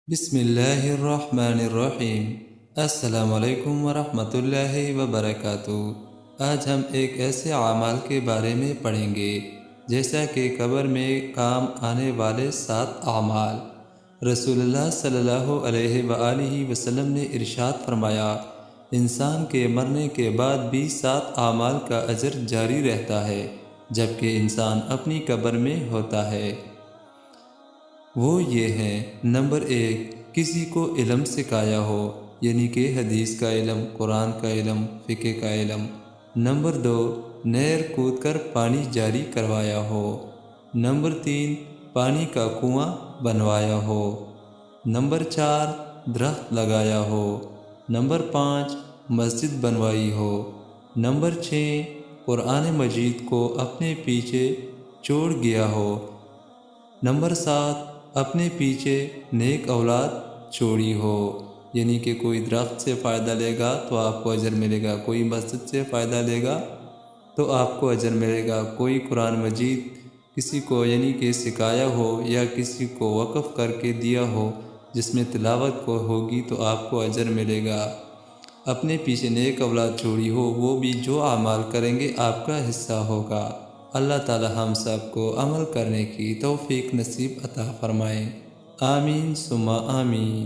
بسم اللہ الرحمن الرحیم۔ السلام علیکم ورحمۃ اللہ وبرکاتہ۔ آج ہم ایک ایسے اعمال کے بارے میں پڑھیں گے جیسا کہ قبر میں کام آنے والے 7 اعمال۔ رسول اللہ صلی اللہ علیہ وآلہ وسلم نے ارشاد فرمایا، انسان کے مرنے کے بعد بھی 7 اعمال کا اجر جاری رہتا ہے جبکہ انسان اپنی قبر میں ہوتا ہے۔ وہ یہ ہیں: نمبر 1، کسی کو علم سکھایا ہو، یعنی کہ حدیث کا علم، قرآن کا علم، فقہ کا علم۔ نمبر 2، نہر کود کر پانی جاری کروایا ہو۔ نمبر 3، پانی کا کنواں بنوایا ہو۔ نمبر 4، درخت لگایا ہو۔ نمبر 5، مسجد بنوائی ہو۔ نمبر 6، قرآن مجید کو اپنے پیچھے چھوڑ گیا ہو۔ نمبر 7، اپنے پیچھے نیک اولاد چھوڑی ہو، یعنی کہ کوئی درخت سے فائدہ لے گا تو آپ کو اجر ملے گا، کوئی مسجد سے فائدہ لے گا تو آپ کو اجر ملے گا، کوئی قرآن مجید کسی کو یعنی کہ سکھایا ہو یا کسی کو وقف کر کے دیا ہو جس میں تلاوت کو ہوگی تو آپ کو اجر ملے گا۔ اپنے پیچھے نیک اولاد چھوڑی ہو، وہ بھی جو اعمال کریں گے آپ کا حصہ ہوگا۔ اللہ تعالی ہم سب کو عمل کرنے کی توفیق نصیب عطا فرمائے۔ آمین ثم آمین۔